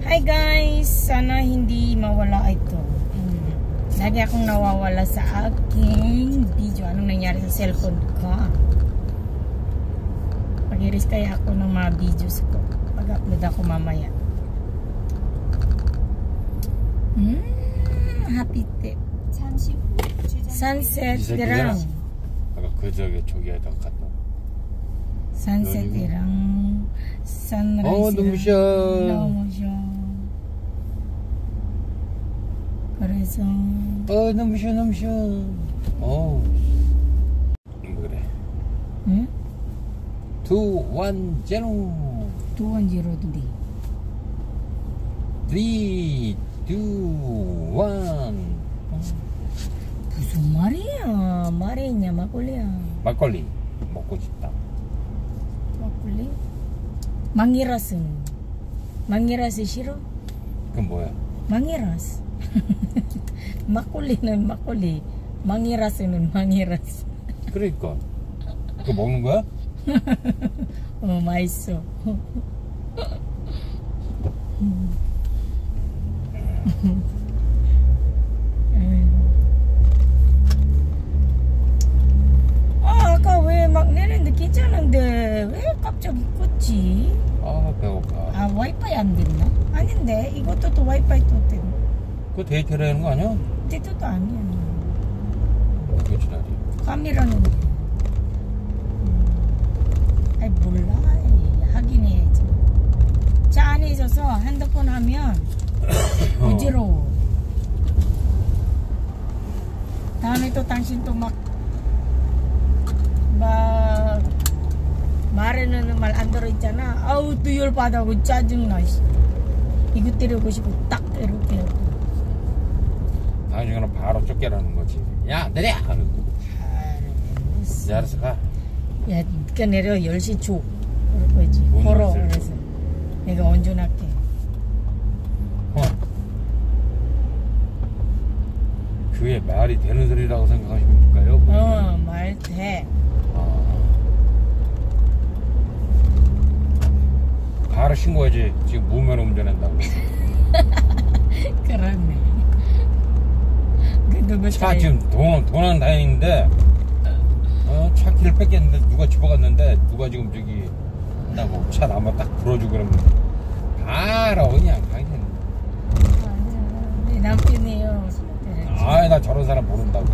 Hi guys! Sana hindi mawala ito. Lagi akong nawawala sa aking video. Anong nangyari sa cellphone ko? Pag-iris kaya ako ng mga videos ko. Pag-upload ako mamaya. Happy tip. Sunset이랑 아까 그 저기에다 갔다. Sunset이랑 sunrise. 눈부셔. 눈부셔. 그래서 눈부셔. 그래. 응? 2, 1, 0. 2, 1, 0도 돼. 3, 2, 1. 무슨 말이야? 말이 있냐? 막걸리야. 막걸리 먹고 싶다. 막걸리? 망이라스. 망이라스 싫어? 그건 뭐야? 망이라스. 막걸리는 막걸리. 망이라스는 망이라스. 그러니까 그거 먹는 거야? 맛있어. 아까 왜 막 내렸는데 괜찮은데 왜 갑자기 껐지? 배고파. 와이파이 안 됐나? 아닌데 이것도 또 와이파이 또 됐네. 그거 데이트를 하는 거 아니야? 데이트도 아니야. 어떻게 지나지? 카메라는 아이 몰라. 하긴 해야지. 차 안에 있어서 핸드폰 하면 어지러워. 다음에 또 당신 또 막 말에는 말 안 들어있잖아. 아우 또 열받아고 짜증나. 이거 때리고 싶고 딱 이렇게. 당신은 바로 쫓겨나는 거지. 야 내려! 하는 거. 야 알았어 가. 야 니가 내려 10시 줘. 그럴 거지. 걸어. 그래서 내가 운전할게. 그게 말이 되는 소리라고 생각하시면 될까요? 말 돼. 바로 신고해야지. 지금 무면 운전한다고. 그렇네. 그 누구 차 지금 도난 다행인데 차 키를 뺏겼는데 누가 집어갔는데 누가 지금 저기 한다고 차 나무 딱 불어주고 그러면 바로 그냥 당신. 내 남편이에요. 아이 나 저런 사람 모른다고.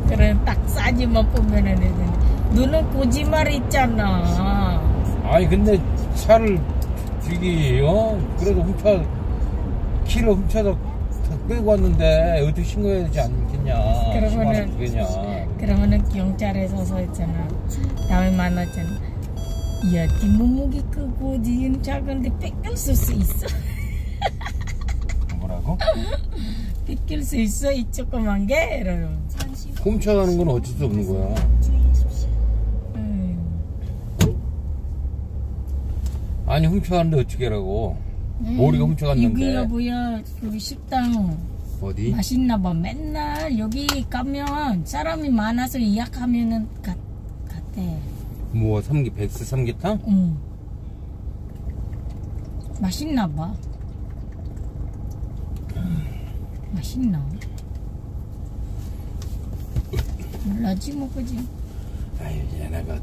그래 딱 싸지만 보면은 너는 거짓말 있잖아. 아니 근데 차를 저기 그래도 키를 훔쳐서 끌고 왔는데 어떻게 신고해야 되지 않겠냐. 그러면은 경찰에 서서 있잖아. 다음에 만났잖아. 야, 네 몸무게 크고 네 작은데 뺏길 수 있어? 뭐라고? 뺏길 수 있어? 이 조그만 게? 이러면 훔쳐가는 건 어쩔 수 없는 거야. 아니 훔쳐갔는데 어떻게 하라고. 머리가 훔쳐갔는데. 여기가 뭐야 여기 식당 어디? 맛있나봐. 맨날 여기 가면 사람이 많아서 예약하면은 갔대. 뭐 백스 삼계탕? 응. 맛있나봐. 맛있나? 몰라지 뭐 그지? 아유 얘네가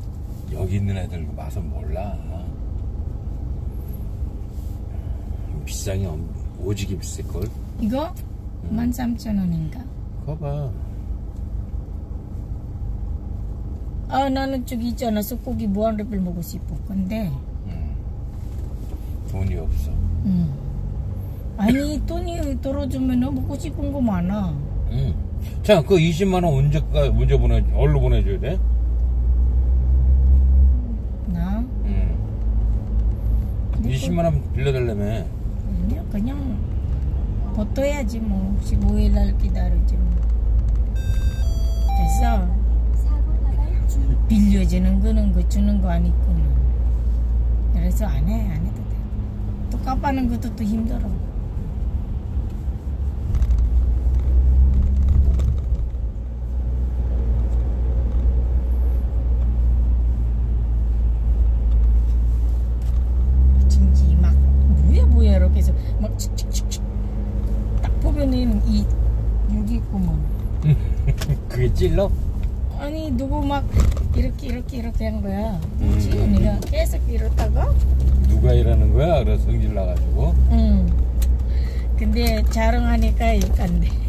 여기 있는 애들 맛은 몰라. 비싸게 오지게 비쌀걸? 이거? 13,000원인가? 그거 봐. 나는 저기 있잖아 소고기 무한리필 먹고 싶어. 근데 돈이 없어. 아니 돈이 떨어지면 먹고 싶은 거 많아. 자, 그 20만원 언제 얼로 보내줘야 돼? 나? 20만원 빌려달라며. 아니야 그냥 버텨야지 뭐. 15일날 기다리지 뭐. 그래서 빌려주는 거는 그 주는 거 아니구나. 그래서 안 해도 돼. 또 갚아는 것도 또 힘들어. 진지 막 뭐야 이렇게 해서 있구먼. 그게 찔러? 아니 누구 막 이렇게 한 거야. 그렇지? 내가 계속 이러다가 누가 이러는 거야? 그래서 성질 나가지고. 근데 자랑하니까 이간데.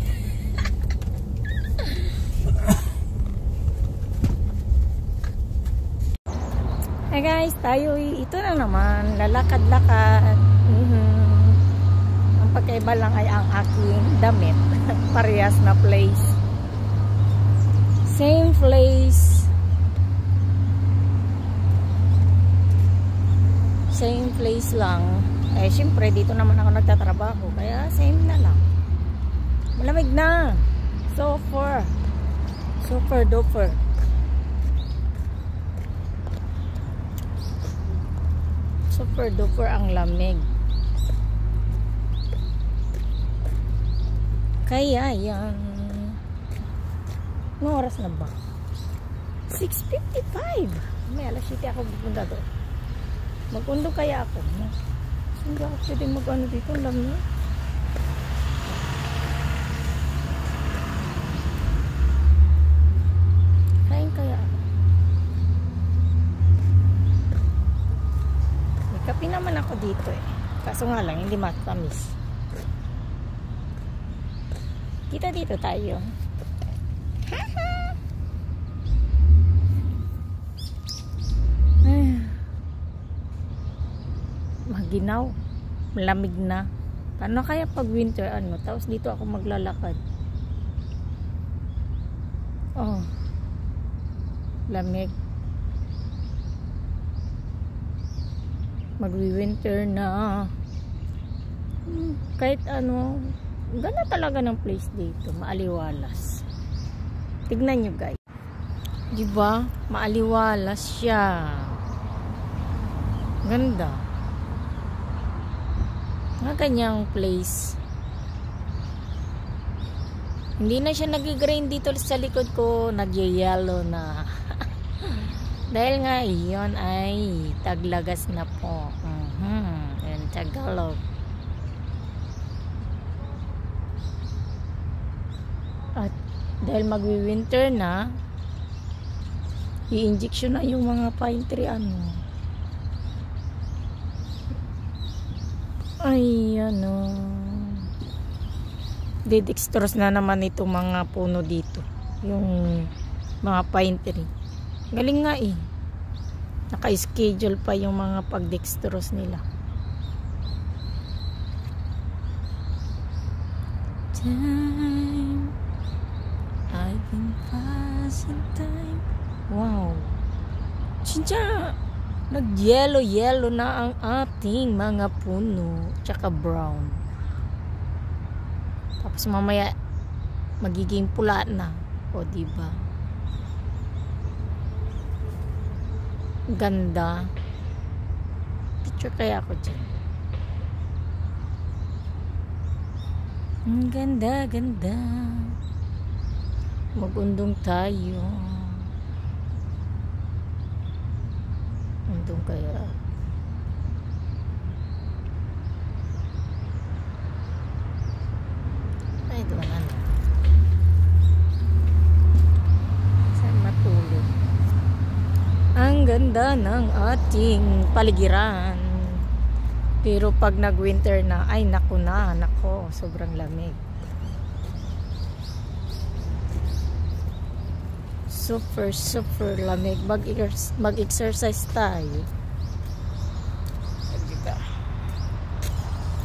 Hey guys, tayo ito na naman, lalakad-lakad. Ang pagkaiba lang ay ang aking damit. Parehas na place. Same place. Same place lang. Eh, syempre, dito naman ako nagtatrabaho. Kaya, same na lang. Malamig na. Super. Super duper. Super duper ang lamig. Kaya yan. Anong oras na ba? 6:55. May alas 7 ako pupunta doon. Mag-undo kaya ako. Hindi ako pwede mag-ano dito. Alam mo? Kain kaya ako. Kape naman ako dito eh. Kaso nga lang, hindi matamis. Kita dito tayo. Maginaw. Malamig na. Paano kaya pag winter ano? Tapos dito ako maglalakad. Oh. Lamig. Magwi-winter na. Kahit ano, ganda talaga ng place dito, maaliwalas. Tignan nyo guys. Diba? Maaliwalas siya. Ganda. Nga kanyang place. Hindi na siya nag-grain dito sa likod ko, nag-yellow na. Dahil nga iyon ay taglagas na po. Yan, Tagalog. At dahil magwi-winter na, i-injection na yung mga pine tree ano. Ay, ano. Didextrose na naman itong mga puno dito. Yung mga pine tree. Galing nga eh. Naka-schedule pa yung mga pag-dextrose nila. Time, I've been passing time. Wow. Sincha, nag-yellow na ang ating mga puno. Tsaka brown. Tapos mamaya, magiging pula na. O diba? Ganda. Picture kaya ako dyan. Ang ganda, ganda. Mag-undong tayo. Undong kaya. Ay, doon na. Saan matulog? Ang ganda ng ating paligiran. Pero pag nag-winter na, ay nako, sobrang lamig. Super lamig. Mag-exercise tayo.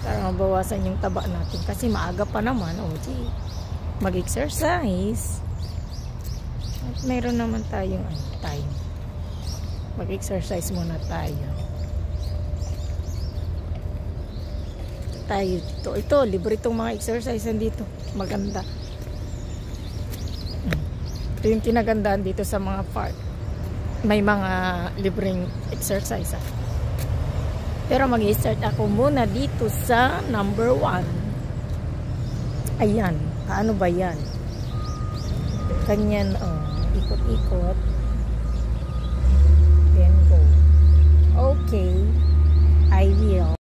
Para mabawasan yung taba natin. Kasi maaga pa naman. Mag-exercise. At mayroon naman tayong time. Mag-exercise muna tayo. Dito. Ito, libre itong mga exercise dito. Maganda. Ito yung kinagandaan dito sa mga park. May mga libreng exercise. Pero mag-start ako muna dito sa number 1. Ayan. Paano ba yan? Kanyan, ikot-ikot. Then go. Okay. I will.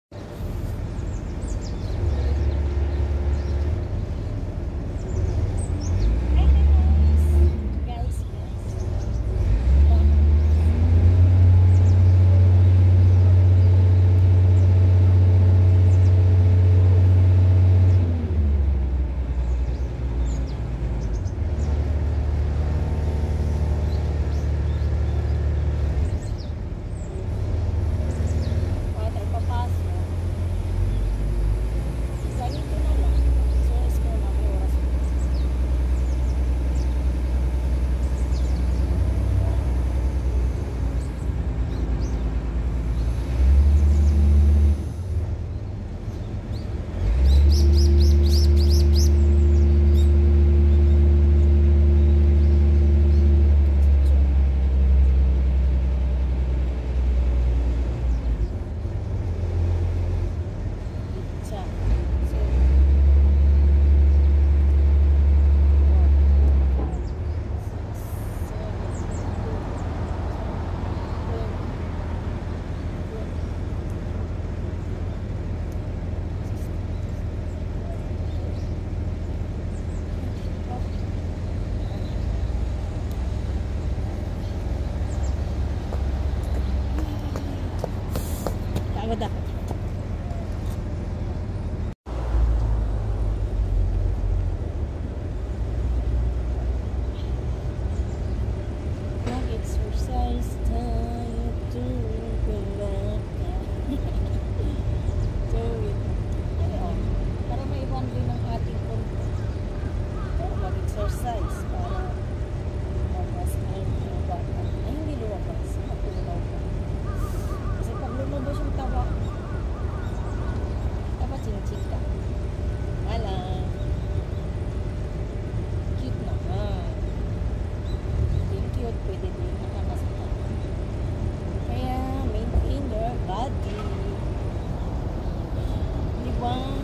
baywang.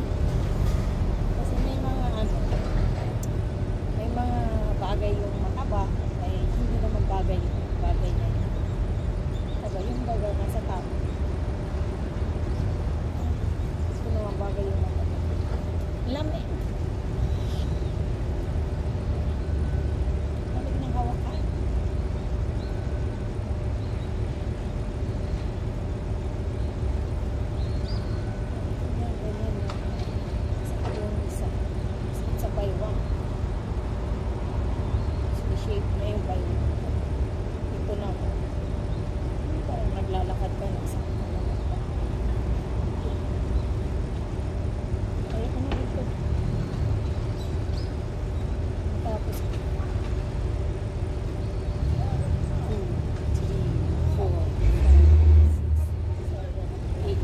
Kasi may mga ano, may mga bagay yung makaba, ay hindi naman bagay yung bagay na yun. Diba, yung bagay nasa tao. Gusto naman bagay yung makaba. Lamig. Lamig ng hawakan. Sa baywang. Shape na yung baywang. Ito na mo. Parang naglalakad ka na sa ay, ano ito? Tapos 2, 3, 4, 5, 6,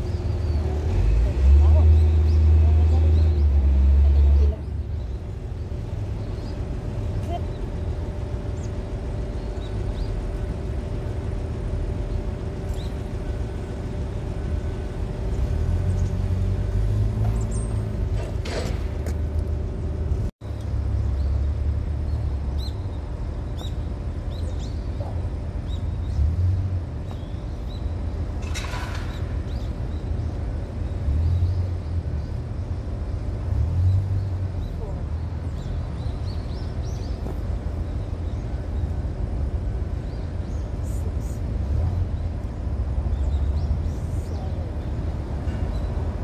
7, 8.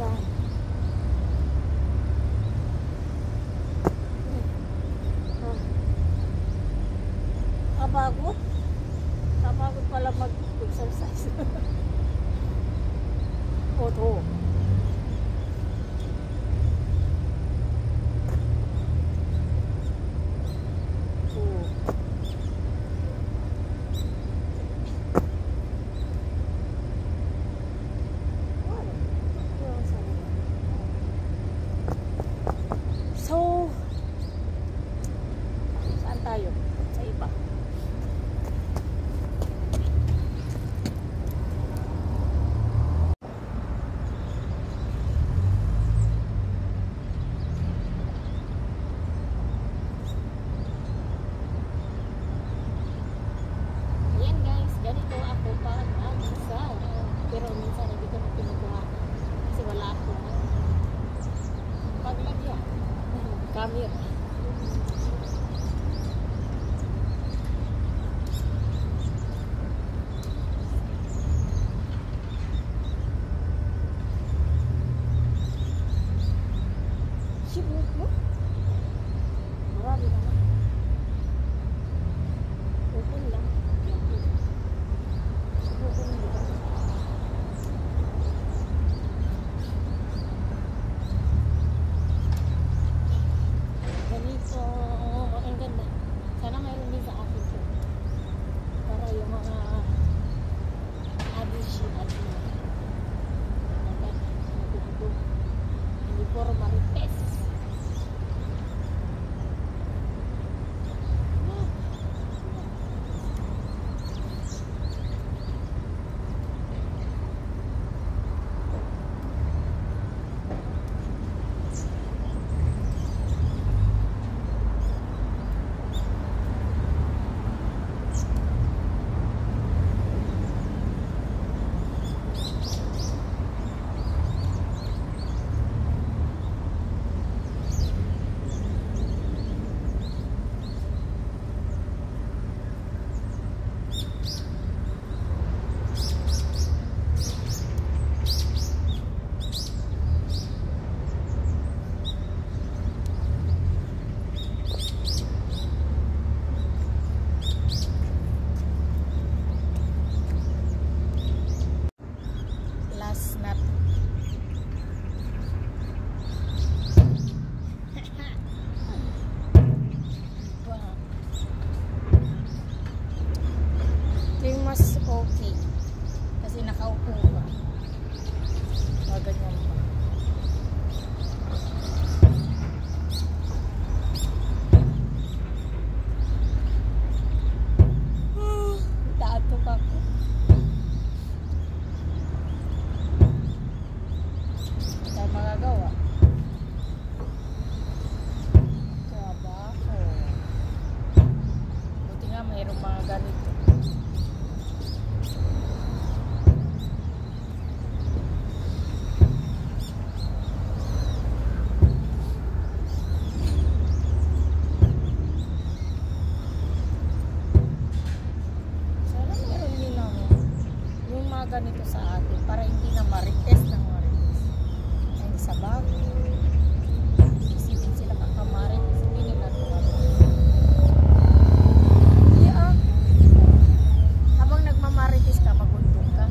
Ako. Kapagod. Kapagod pala mag-exercise. Oto. So, saan tayo? Sa iba. Ayan guys, ganito ako pag mag-isa. Pero minsan hindi ko na pinukuha kasi wala akong paglagyan ng camera. Sibuk mo? Marami naman. Open lang. Sibuk mo diba? Ganito. Ang ganda. Sana mayroon din sa akin ito. Para yung mga adishi at hindi puro marites. Tato ka ko. ganito sa atin para hindi na marites ng marites. Ay, sa bago. Isipin sila kakamarites. Hindi nila yeah. Habang nagmamarites ka, maguntong ka.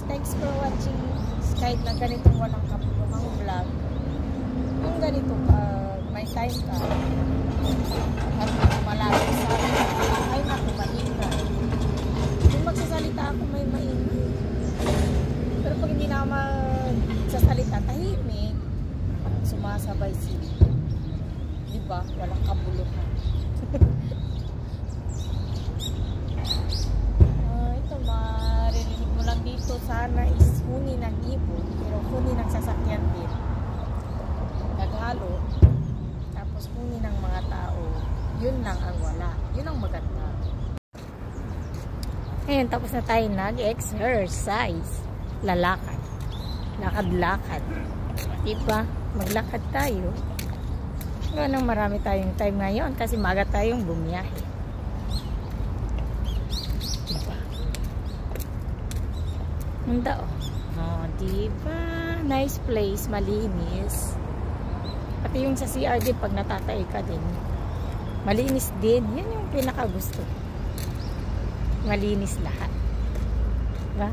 Thanks for watching. Kahit na ganitong walang kapulungang vlog, kung ganito ka, may time ka at malapit sa akin, ay naku, maingay. Kung magsasalita ako, may maingay. Pero pag hindi na ako magsasalita, tahimik, sumasabay sila. Diba? Walang kabuluhan. Ito, maririnig mo lang dito sana is huni ng ibon, pero huni ng sasakyan din. Naghalo, tapos huni ng mga tao, yun lang ang wala. Yun ang maganda. Ngayon, tapos na tayo nag-exercise. Lalakad. Lakad-lakad. Diba? Maglakad tayo. Ngayon, marami tayong time ngayon kasi maga tayong bumiyahe. Manda oh, diba? Nice place, malinis. Pati yung sa CRD pag natatay ka din, malinis din. Yan yung pinaka gusto. Malinis lahat. Diba?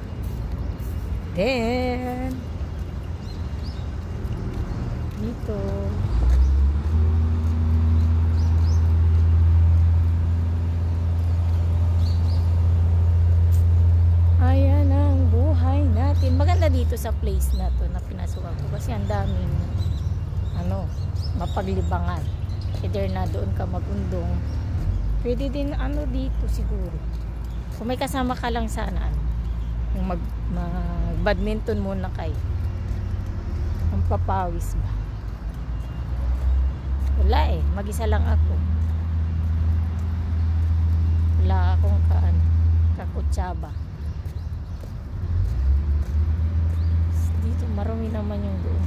Then dito ayan ang buhay natin. Maganda dito sa place na to na pinasukan ko kasi ang daming mapaglibangan. Either na doon ka magundong, pwede din dito siguro kung may kasama ka lang sana yung mag badminton muna kayo. Ang papawis ba? Wala mag-isa lang ako. Wala akong kakutsaba. Dito marami naman yung doon.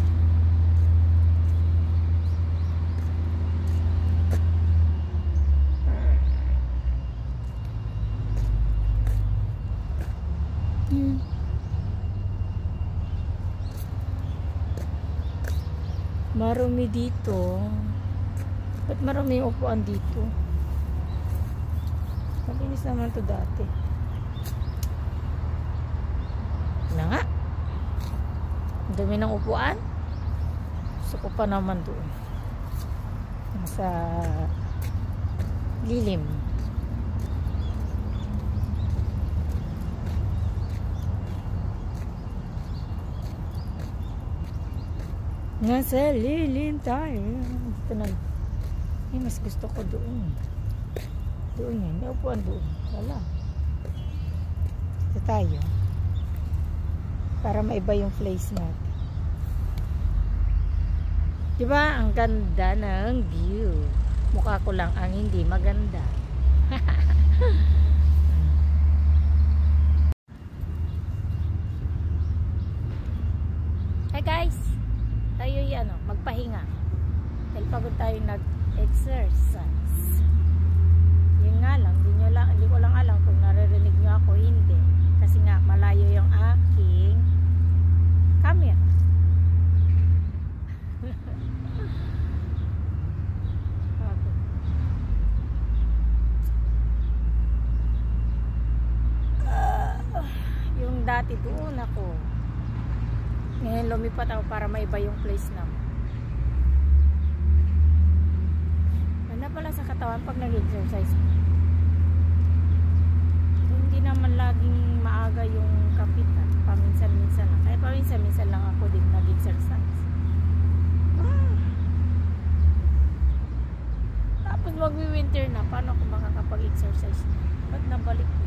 Marami dito. Ba't marami yung upuan dito? Malinis naman to dati. Na nga. Ang dami ng upuan. Gusto ko pa naman doon. Nasa lilim. Nasa lilim tayo. Ito na. Mas gusto ko doon. Doon yun. May upuan doon. Wala. Ito tayo. Para maiba yung place natin. Diba? Ang ganda ng view. Mukha ko lang ang hindi maganda. Hi guys! Tayo yan magpahinga. Dahil pagod tayo nag-exercise. Yun nga lang, hindi ko lang alam kung naririnig nyo ako hindi. Kasi dati doon ako. Ngayon lumipat ako para maiba yung place naman. Ganda pala sa katawan pag nag-exercise. Hindi naman laging maaga yung kapitan. Paminsan-minsan lang. Kaya paminsan-minsan lang ako din nag-exercise. Tapos magwi-winter na. Paano ako makakapag-exercise? Ba't nabalik ko?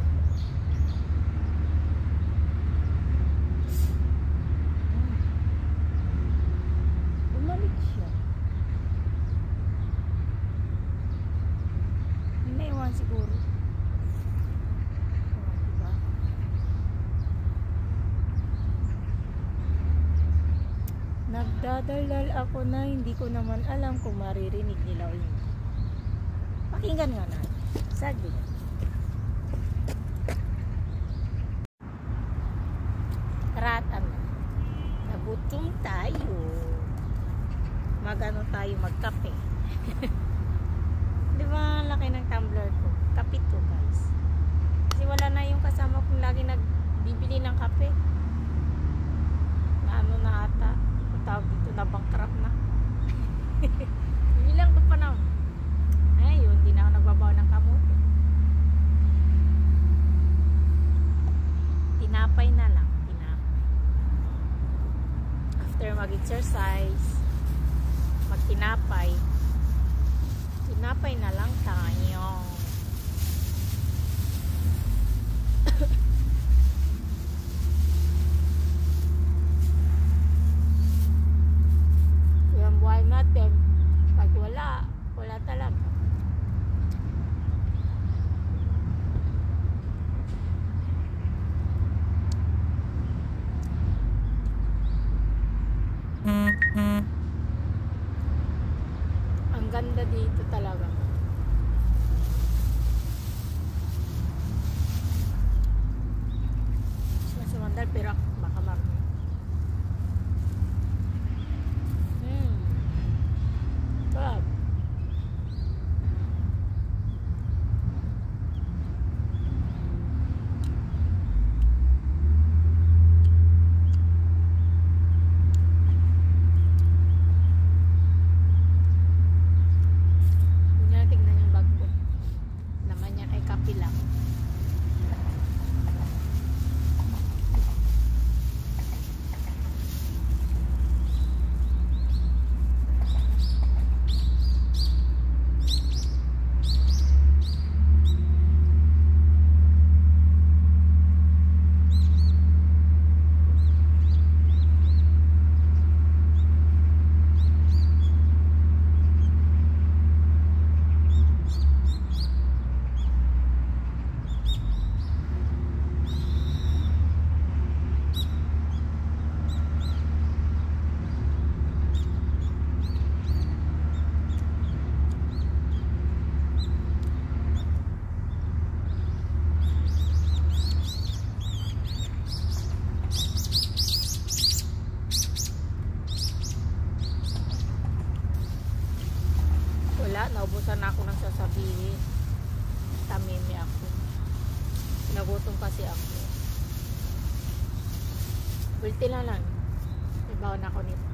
Bumalik siya. Naiwan siguro. Diba? Nagdadalal ako na hindi ko naman alam kung maririnig nila o hindi. Pakinggan nga natin. Saglit. Karatan na. Nagutom tayo. Magano tayo magkape. Di ba ang laki ng tumbler ko? Kape to guys. Kasi wala na yung kasama kong lagi nagbibili ng kape. Na ano na ata. Ang tawag dito na bankrupt na. Bilang ko pa na. Ayun, hindi na ako nagbabaw ng kamote. Tinapay na lang. Tinapay. After mag-exercise, magtinapay, tinapay na lang tayo. Yung buhay natin, pag wala talaga. Ang ganda dito talaga. Sumandal pero baka marami. Sarap. Naubusan na ako ng sasabihin. Tamimi ako. Nagutom kasi ako. Bulti na lang. Ibaw na ako nito.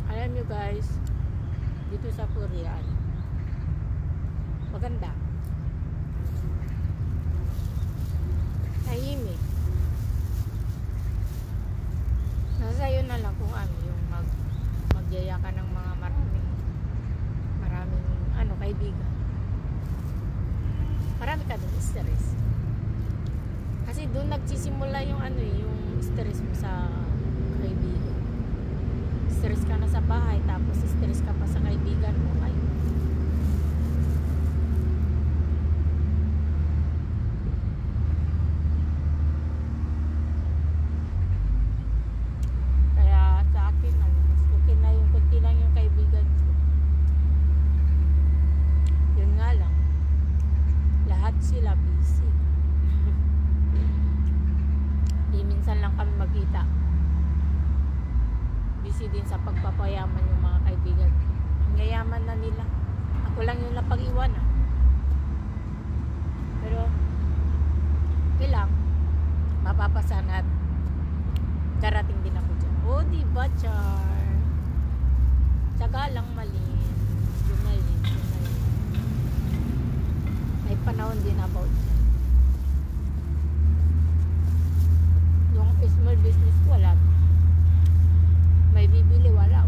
Alam nyo guys, dito sa Korea, maganda. Tahimik. Nasa yun na lang kung ano yung magyaya ka ng mga maraming kaibigan. Marami ka dun stress. Kasi doon nagsisimula yung yung stress mo sa kaibigan. Stress ka na sa bahay tapos stress ka pa sa kaibigan mo. Ay, sila busy. Di minsan lang kami magkita. busy din sa pagpapayaman yung mga kaibigan. Ang yayaman na nila. Ako lang yung napag-iwan Pero, okay lang. Mapapasan at darating din ako dyan. Oh, diba, Char? Tsaga lang malin. Jumalin. May panahon din about dyan. Yung small business ko, wala. May bibili, wala.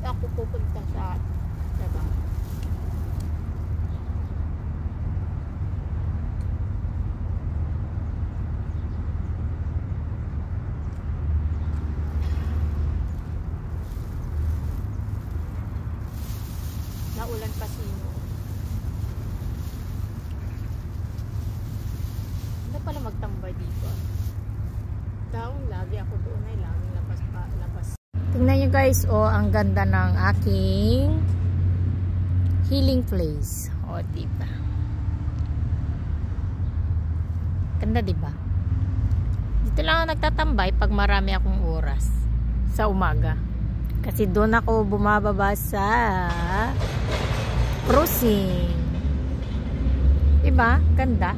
Ako pupunta sa trabaho. Naulan pa sino. Hindi pala magtambay dito. Taong lagi ako doon ay laging labas. Tingnan nyo guys, ang ganda ng aking healing place. Diba? Ganda, diba? Dito lang ako nagtatambay pag marami akong oras sa umaga. Kasi doon ako bumababa sa crossing. Diba? Ganda.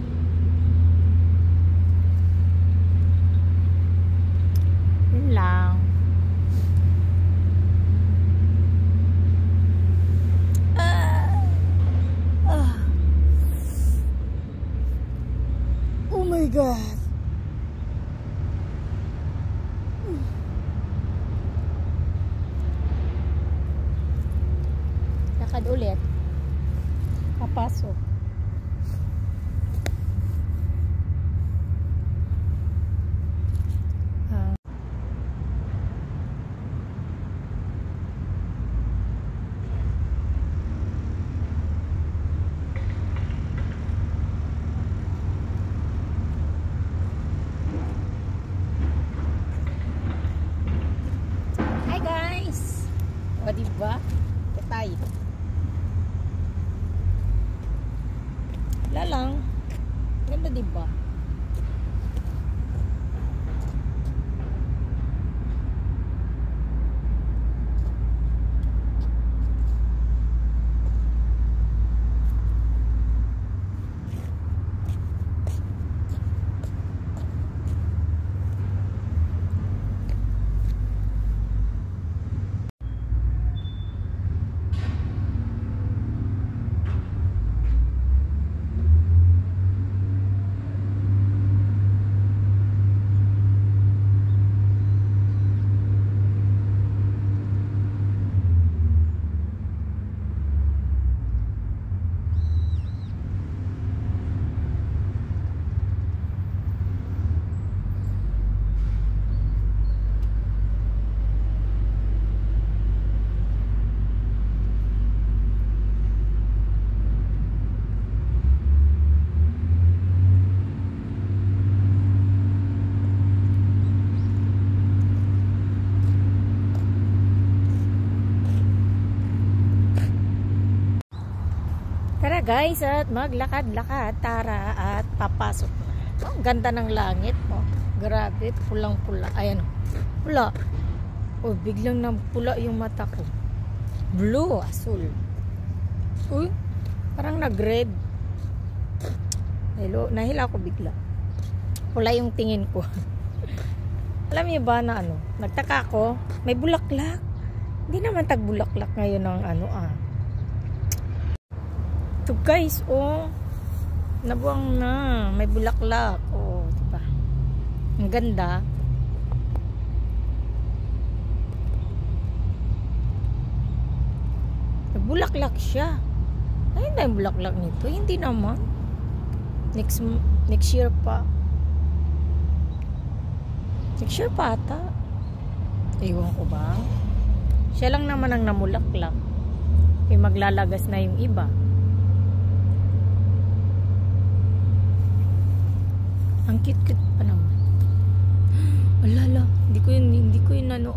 Yun lang. Oh my God. Lakad ulit. Papasok. Diba? Patay. Wala lang. Ganda diba? Tara guys, at maglakad-lakad. Tara at papasok na. Ang ganda ng langit. Grabe, pulang-pula. Ayan, pula. Biglang nagpula yung mata ko. Blue, asul. Uy, parang nag-red. Hello, nahila ko bigla. Pula yung tingin ko. Alam niyo ba na nagtaka ko, may bulaklak. Hindi naman tag-bulaklak ngayon ng Ito guys, oh. Nabuang na. May bulaklak. Oh, diba? Ang ganda. Nagbulaklak siya. Ayun na yung bulaklak nito. Hindi naman. Next year pa. Next year pa ata. Ewan ko ba? Siya lang naman ang namulaklak. Eh, maglalagas na yung iba. Ang cute-cute pa naman. Alala, hindi ko yun ano.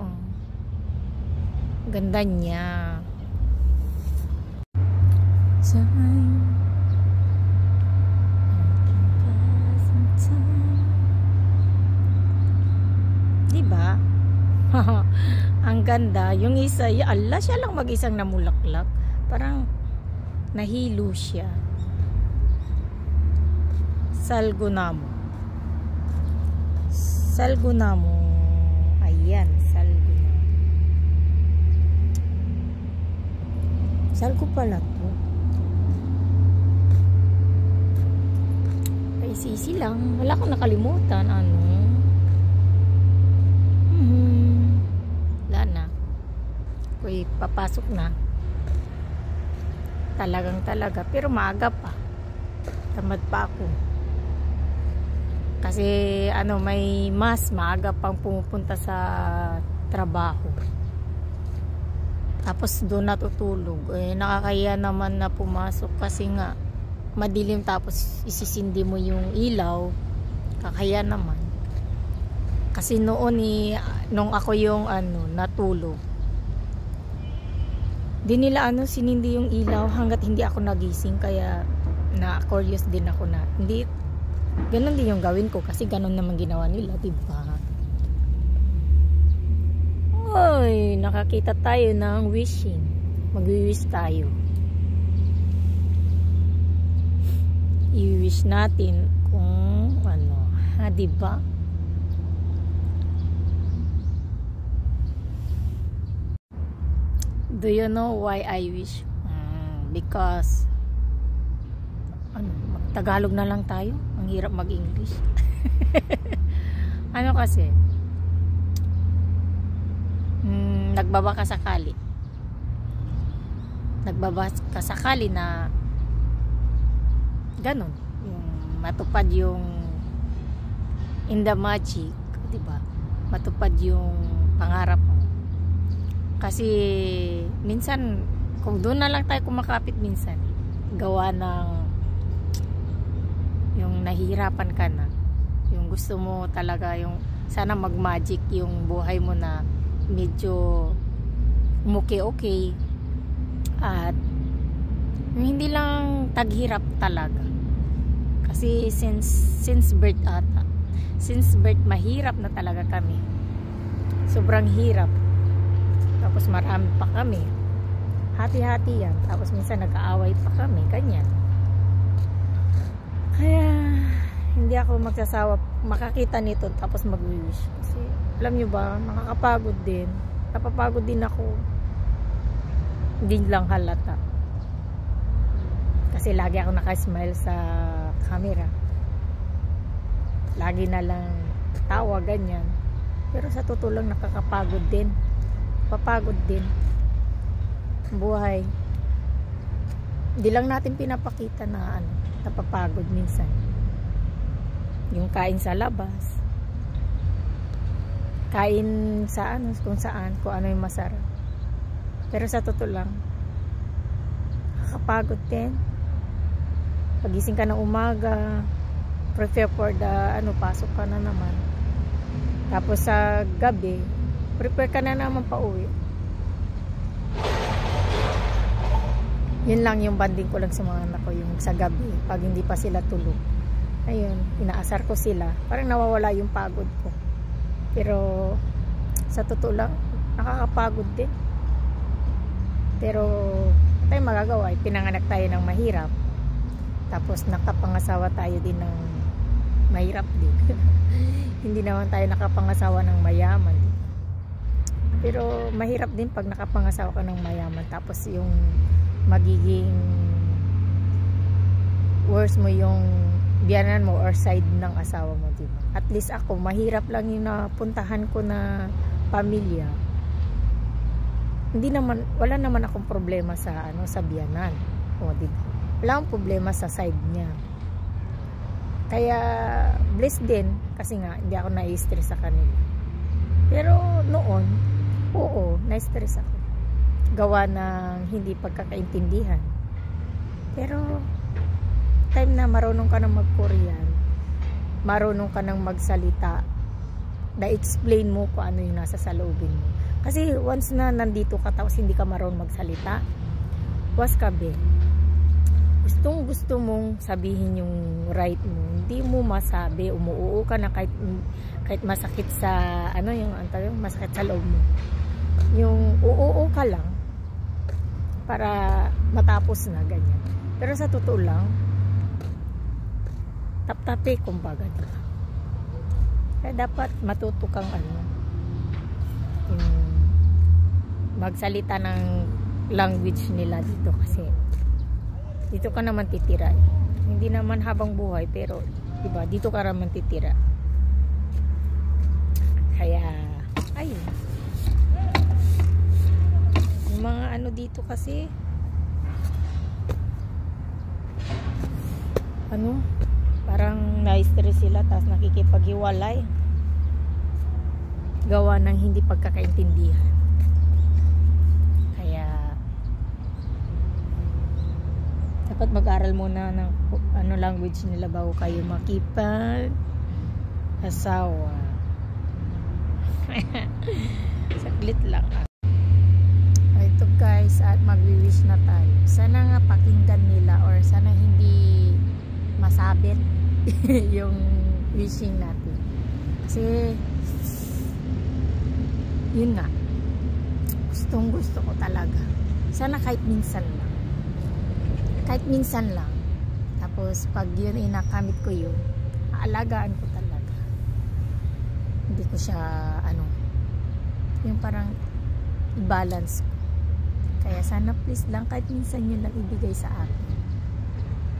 Ganda niya. Diba? Ang ganda. Yung isa, ala, siya lang mag-isang namulaklak. Parang nahilo siya. Salgunamo. Ayan, salgunamo. Salgo pala to. Ay, sisi lang. Wala akong nakalimutan. Ano? Wala na. Uy, papasok na. Talaga. Pero maaga pa. Tamad pa ako. Kasi ano, may maaga pang pumupunta sa trabaho. Tapos doon natutulog. Eh, nakakaya naman na pumasok kasi nga madilim, tapos isisindi mo yung ilaw. Kakaya naman. Kasi noon nung ako yung natulog, di nila sinindi yung ilaw hanggat hindi ako nagising, kaya na-curious din ako na hindi ganun din yung gawin ko, kasi ganun naman ginawa nila, diba? Oy, nakakita tayo ng wishing. Mag-wish tayo. I-wish natin kung diba? Do you know why I wish? Because Tagalog na lang tayo. Ang hirap mag-English. Kasi nagbabaka sakali na ganun, yung matupad yung in the magic, diba? Matupad yung pangarap mo. Kasi minsan kung doon na lang tayo kumakapit, minsan gawa ng yung nahihirapan ka na, yung gusto mo talaga, yung sana mag-magic yung buhay mo na medyo okay at hindi lang taghirap talaga. Kasi since birth mahirap na talaga kami, sobrang hirap. Tapos marami pa kami, hati-hati yan, tapos minsan nag-aaway pa kami, ganyan. Kaya hindi ako magsasawa makakita nito tapos mag-wish. Kasi alam nyo ba, nakakapagod din. Napapagod din ako. Hindi lang halata. Kasi lagi ako nakasmile sa camera. Lagi na lang tawa, ganyan. Pero sa totoo lang nakakapagod din. Papagod din. Buhay. Hindi lang natin pinapakita na napapagod minsan. Yung kain sa labas, kain sa kung saan, kung ano yung masarap. Pero sa totoo lang, nakakapagod din. Pagising ka ng umaga, prepare for the pasok ka na naman. Tapos sa gabi, prepare ka na naman pa uwi. Yun lang yung banding ko lang sa mga anak ko, yung sa gabi, pag hindi pa sila tulog. Ayun, inaasar ko sila. Parang nawawala yung pagod ko. Pero sa totoo lang, nakakapagod din. Pero tayo magagawa, pinanganak tayo ng mahirap. Tapos nakapangasawa tayo din ng mahirap din. Hindi naman tayo nakapangasawa ng mayaman. Pero mahirap din pag nakapangasawa ka ng mayaman. Tapos yung magiging worst mo yung biyanan mo or side ng asawa mo, diba? At least ako, mahirap lang yung napuntahan ko na pamilya. Hindi naman, wala naman akong problema sa sa biyanan. O, diba? Wala akong problema sa side niya. Kaya blessed din kasi nga hindi ako na-stress sa kanila. Pero noon, oo, na-stress ako. Gawa ng hindi pagkakaintindihan. Pero time na marunong ka nang mag-Korean, marunong ka nang magsalita, na-explain mo kung ano yung nasa saloobin mo. Kasi once na nandito ka tapos hindi ka marunong magsalita, was ka be. Gustong gusto mong sabihin yung right mo, hindi mo masabi, umuoo ka na kahit masakit sa yung masakit sa loob mo. Yung uoo ka lang para matapos na ganyan. Pero sa totoo lang, tap-tape kumbaga, diba? Kaya dapat matuto kang magsalita ng language nila dito kasi dito ka naman titira. Hindi naman habang buhay pero diba, dito ka naman titira. Kaya ayun. Yung mga dito kasi parang na-stress sila tapos nakikipaghiwalay gawa ng hindi pagkakaintindihan. Kaya dapat mag-aral muna ng language nila bago kayo makipag-asawa. Saglit lang. Ito guys, at mag-wish na tayo. Sana nga pakinggan nila or sana hindi masabit yung wishing natin. Kasi yun nga, gustong gusto ko talaga. Sana kahit minsan lang. Kahit minsan lang. Tapos pag yun nakamit ko yun, aalagaan ko talaga. Hindi ko siya yung parang i-balance ko. Kaya sana please lang kahit minsan yun lang ibigay sa akin.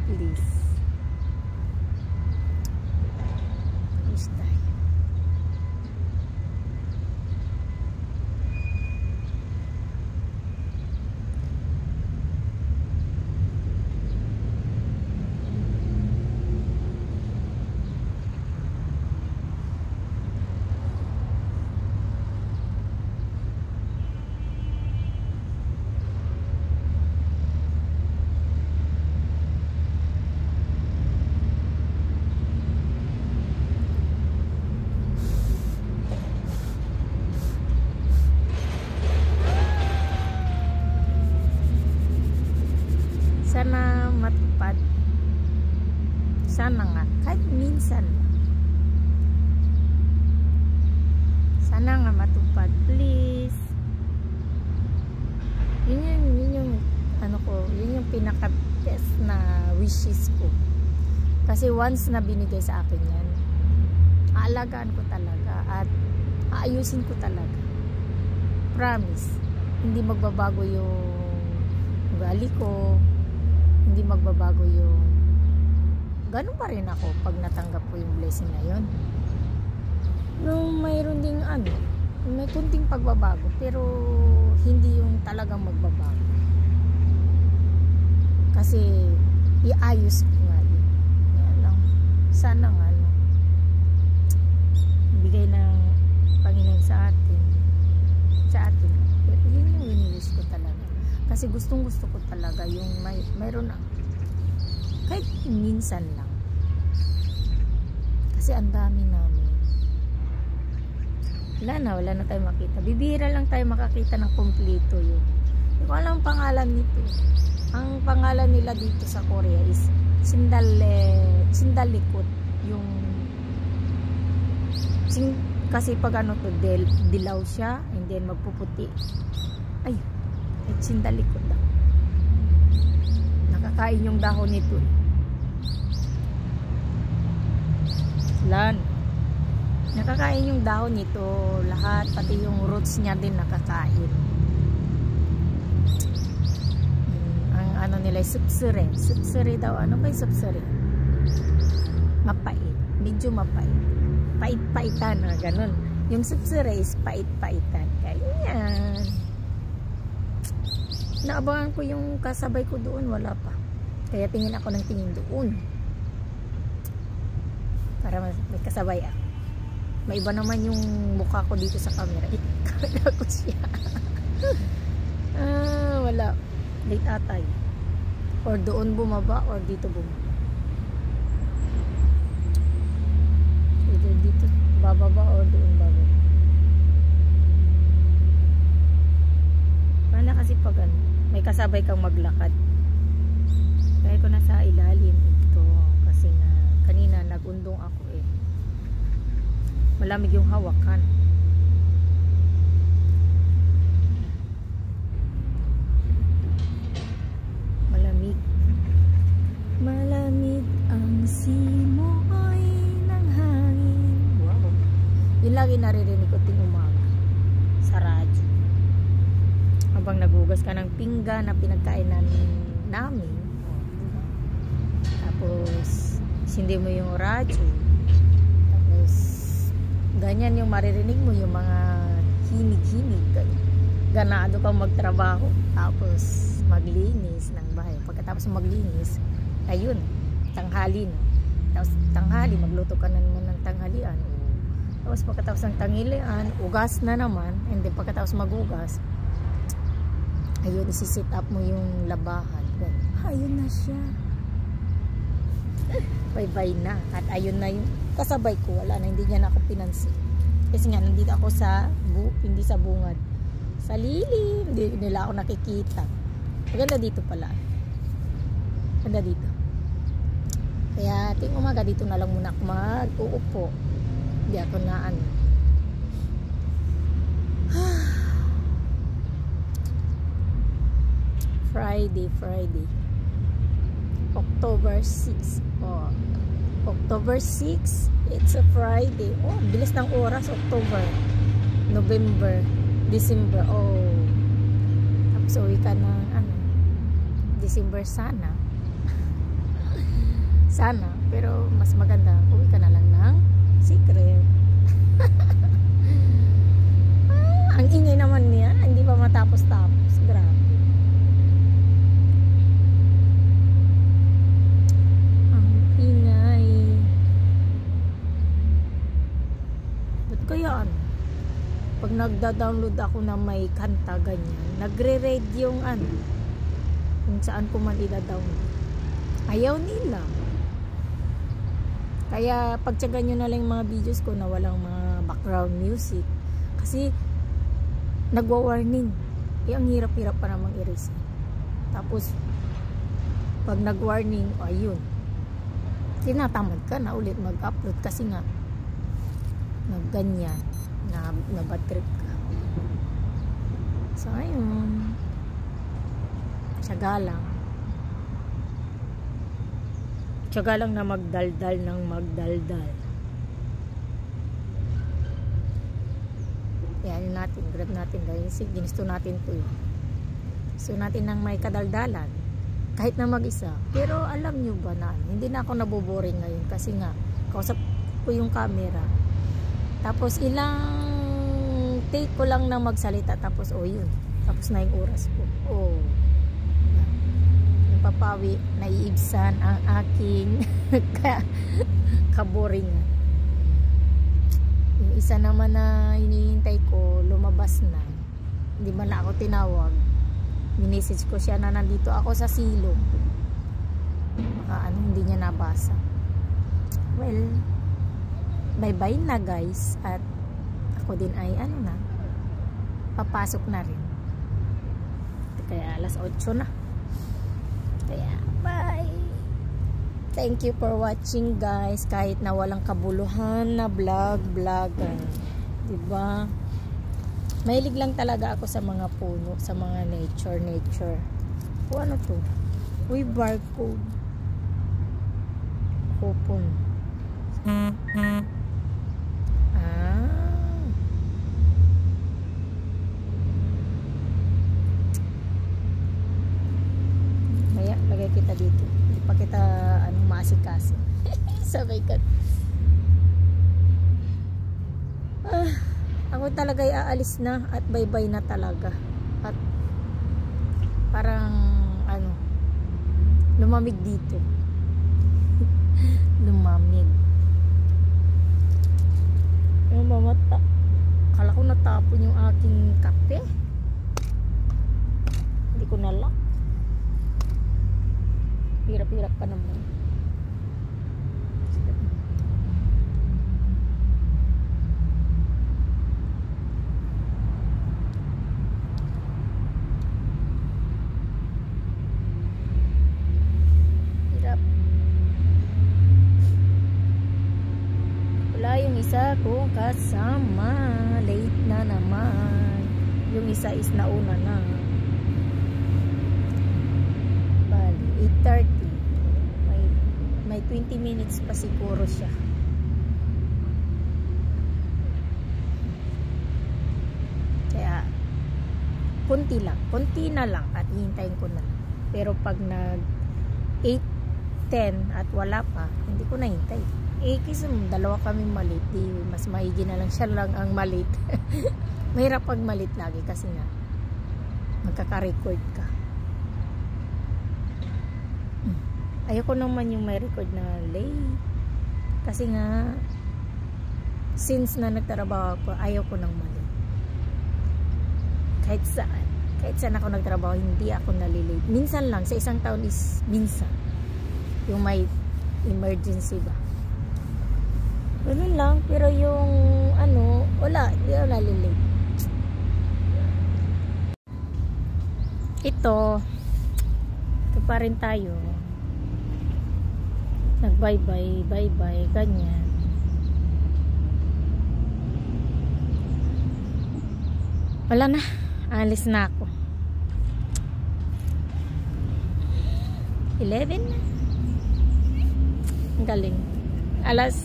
Please. Please tayo. Sana matupad. Sana nga kahit minsan. Sana nga matupad, please. Yun yung yun yung pinaka best na wishes ko. Kasi once na binigay sa akin yan, aalagaan ko talaga at aayusin ko talaga. Promise. Hindi magbabago yung ugali ko. Hindi magbabago yung ganun pa rin ako pag natanggap ko yung blessing na yun. Nung mayroon ding may kunting pagbabago pero hindi yung talagang magbabago. Kasi iayos ko nga yun. Yan lang. Sana nga bigay ng Panginoon sa atin. Yun yung winiwish ko talaga. Kasi gustong gusto ko talaga yung mayroon kahit minsan lang. Kasi ang dami namin. Wala na tayo makita. Bibihira lang tayo makakita ng kompleto yun. Hindi ko alam ang pangalan nito. Ang pangalan nila dito sa Korea is Sindalikot. Yung kasi pag dilaw siya and then magpuputi. Ay, Sindalikot daw. Nakakain yung dahon nito. Nakakain yung dahon nito. Lahat, pati yung roots niya din nakakain. Ang ano nila, supsure. Supsure daw. Ano ba yung supsure? Mapait. Medyo mapait. Pait-paitan na, ganun. Yung supsure is pait-paitan. Ganyan. Naabangan ko yung kasabay ko doon, wala pa. Kaya tingin ako ng tingin doon. Para may kasabay ah. May iba naman yung mukha ko dito sa camera. Ikala ko siya. Wala. Late atay. Or doon bumaba or dito bumaba. Either dito bababa or doon bababa. Paano kasi pag ano, may kasabay kang maglakad. Kaya ko nasa ilalim ito kasi na kanina nagundong ako eh. Malamig yung hawakan. Malamig. Malamig ang simoy ng hangin. Wow. Yun lagi naririnig ko ting umaga sa radyo. Habang nagugas ka ng pinggan na pinagkainan namin. Tapos sindi mo yung radyo. Tapos ganyan yung maririnig mo, yung mga hinig-hinig. Ganado kang magtrabaho. Tapos maglinis ng bahay. Pagkatapos maglinis, ayun, tanghali na. Tapos tanghali, magluto ka na naman ng tanghalian. Tapos pagkatapos ng tanghalian, ugas na naman. And then pagkatapos magugas, ayun, isi-set up mo yung labahan. Ayun na siya. Bye-bye na. At ayun na yung kasabay ko. Wala na, hindi niya na ako pinansin. Kasi nga, nandito ako sa hindi sa bungad. Sa lilim. Hindi nila ako nakikita. Maganda dito pala. Maganda dito. Kaya, ting umaga dito na lang muna ako mag-uupo. Hindi ako na ano. Friday. October 6. Oh. October 6. It's a Friday. Oh, bilis ng oras. October. November. December. Oh. Tapos uwi ka ng ano. December sana. Sana. Pero mas maganda. Uwi ka na lang ng secret. Ang ingay naman niya. Hindi pa matapos-tapos. Grabe. Kaya ano, pag nagda-download ako na may kanta ganyan, nagre-read yung ano, kung saan ko man i-download. Ayaw nila. Kaya pagtsagan nyo na lang yung mga videos ko na walang mga background music. Kasi nagwa-warning. Ang hirap-hirap pa namang i-reset. Tapos pag nag-warning, ayun, tinatamad ka na ulit mag-upload kasi nga ganyan na bad trip ka. So ayun, tiyaga lang na magdaldal ng magdaldal. Yan natin, grab natin guys, ginusto natin to. So natin ng may kadaldalan kahit na mag-isa. Pero alam nyo ba na hindi na ako naboboring ngayon kasi nga kausap ko yung camera. Tapos ilang take ko lang na magsalita. Tapos yun. Tapos na yung oras ko. Napapawi. Naiibsan ang aking kaboring. Yung isa naman na hinihintay ko, lumabas na. Hindi man na ako tinawag. Minisage ko siya na nandito ako sa silong. Baka hindi niya nabasa. Well, bye-bye na guys. At ako din ay papasok na rin. Kaya alas 8 na. Kaya bye. Thank you for watching guys. Kahit na walang kabuluhan na vlog. Diba? Mahilig lang talaga ako sa mga puno, sa mga nature. Ano to? Uy, barcode. Coupon. piraso. Sabay ka. Ako talaga ay aalis na at bye-bye na talaga. At parang lumamig dito. Lumamig. Yung mamata. Akala ko natapon yung aking kape. Hindi ko nalak. Hirap-hirap pa naman. Yung isa ko kasama, late na naman. Yung isa is nauna na. Bali 8:30. May 20 minutes pa siguro siya. Kaya konti na lang at hihintayin ko na. Pero pag nag 8:10 at wala pa, hindi ko na hintay. Kasi dalawa kami malit, mas maigi na lang siya lang ang malit. Mahirap pag malit lagi kasi nga magkaka-record ka. Ayoko naman yung may record na late kasi nga since na nagtrabaho ako, ayoko nang malit. Kahit saan ako nagtrabaho, hindi ako nalilate. Minsan lang, sa isang taon is minsan yung may emergency ba, ganun lang. Pero yung wala, hindi ako nalilate. Ito pa rin tayo, nag bye bye ganyan. Wala na, alis na ako. 11 na. Ang galing. Alas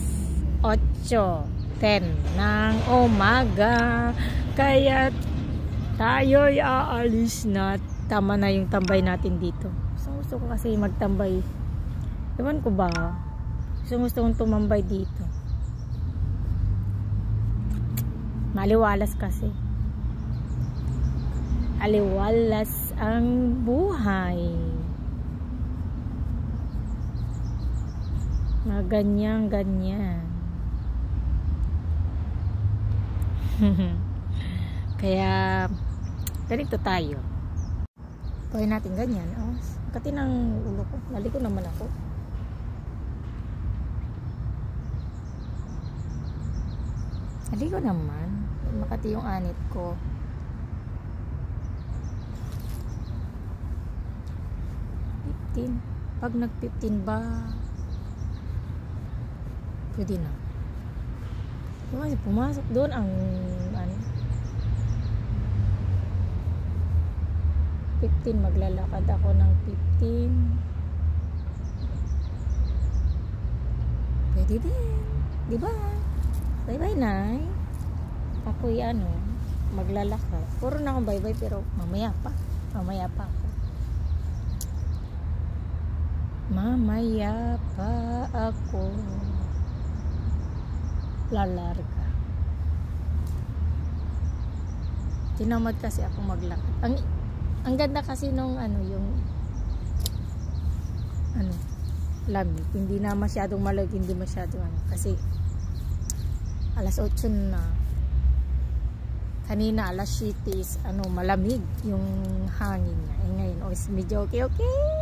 8:10 ng umaga. Kaya tayo'y aalis na. Tama na yung tambay natin dito. Gusto ko kasi magtambay. Ewan ko ba? Gusto kong tumambay dito. Maliwalas kasi. Aliwalas ang buhay. Ganyan. Kaya ganito tayo. Gawin natin ganyan. Kati ng ulo ko. Naliko naman ako. Naliko naman. Makati yung anit ko. Pag nag 15 ba, pwede na. Pumasok doon ang 15, maglalakad ako ng 15. Pwede din, di ba? Bye bye na. Ako'y maglalakad. Puro na akong bye bye, pero mamaya pa ako. Mamaya pa ako lalarga. Tinamad kasi ako maglakad. Ang ganda kasi nung yung lamig. Hindi na masyadong malamig, hindi masyadong kasi alas 8 na. Kanina alas 7 is malamig yung hangin niya. Ngayon is medyo okay.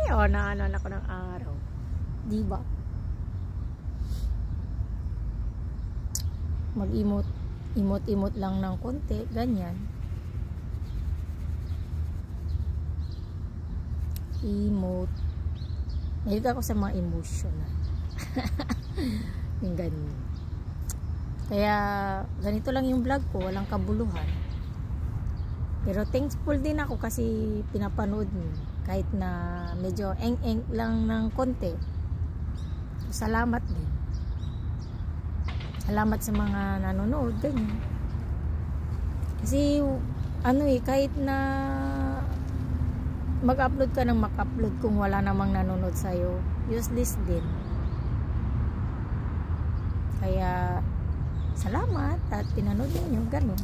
Naanan ako ng araw. Diba? Mag-imot lang ng konti, ganyan. Mahilig ako sa mga emotional. Yung ganyan. Kaya ganito lang yung vlog ko, walang kabuluhan. Pero thankful din ako kasi pinapanood niyo. Kahit na medyo eng-eng lang ng konti. Salamat din. Salamat sa mga nanonood, ganyan. Kasi kahit na mag-upload ka ng mag-upload kung wala namang nanonood sa'yo, useless din. Kaya salamat at pinanood niyo, ganun.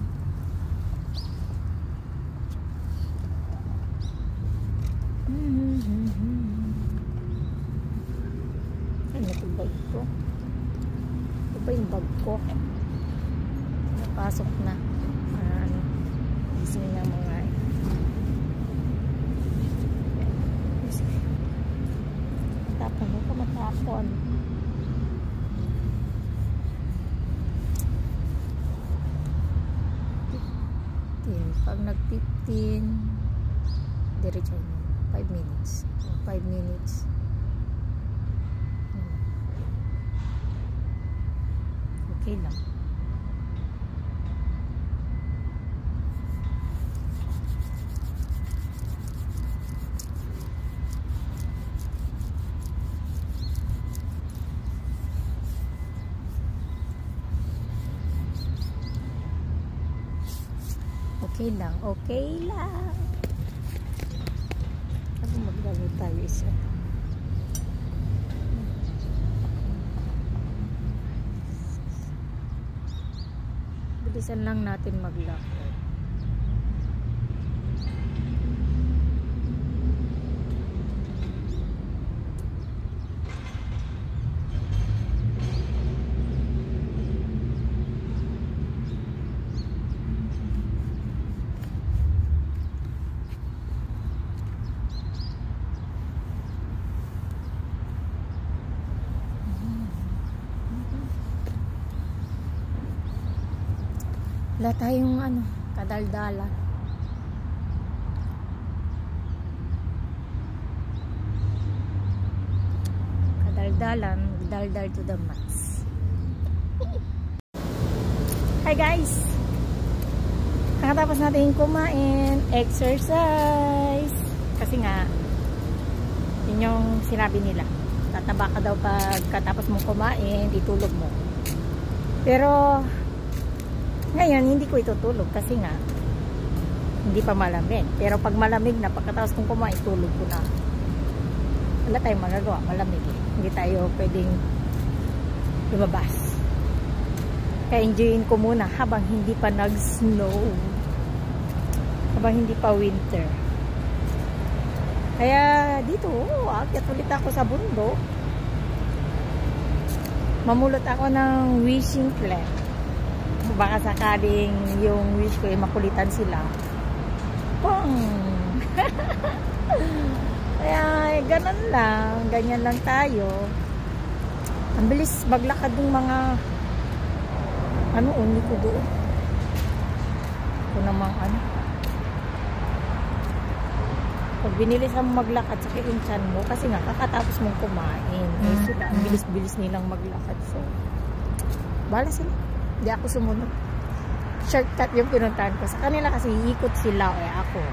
Ano ito bag ko? Ito ba yung bag ko? Napasok na. Ano? Gising na mga matapon. Huwag ka matapon. Pag nag-15 diretso 5 minutes 5 minutes okay lang. Okay lang, okay lang. Ako magdalo tayo isa. Bilisan lang natin maglakad. Wala tayong kadaldalan. Kadaldalan, daldal to the max. Hi guys! Kakatapos natin kumain, exercise. Kasi nga, yun yung sinabi nila. Tataba ka daw pagkatapos mong kumain, ditulog mo. Pero, ngayon, hindi ko itutulog kasi nga hindi pa malamig. Pero pag malamig na, pagkatapos kong kumain, tulog ko na. Wala tayong magagawa, malamig eh. Hindi tayo pwedeng lumabas. Kaya enjoyin ko muna habang hindi pa nag-snow. Habang hindi pa winter. Kaya dito, akyat ulit ako sa bundok. Mamulot ako ng wishing plant. Baka sakaling yung wish ko ay makulitan sila. Pong! Kaya ganun lang. Ganyan lang tayo. Ang bilis maglakad ng mga uni ko doon. Ito namang pag binilis mo maglakad sa kiinsan mo kasi nga kakatapos mong kumain. Eh sila, ang bilis-bilis nilang maglakad. So, bahala sila. Hindi ako sumunod. Shortcut yung pinuntahan ko. Sa kanila kasi iikot sila. Ako.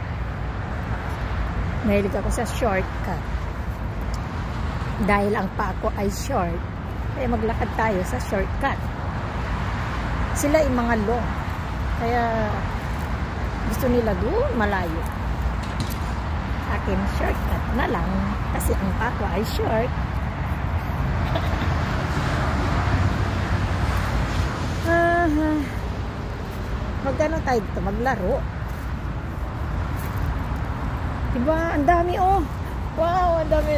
Mahilig ako sa shortcut. Dahil ang pa ako ay short. Kaya maglakad tayo sa shortcut. Sila ay mga long. Kaya gusto nila doon malayo. Akin shortcut na lang. Kasi ang pa ako ay short. Magano tayo dito? Maglaro. Diba? Ang dami oh. Wow, ang dami.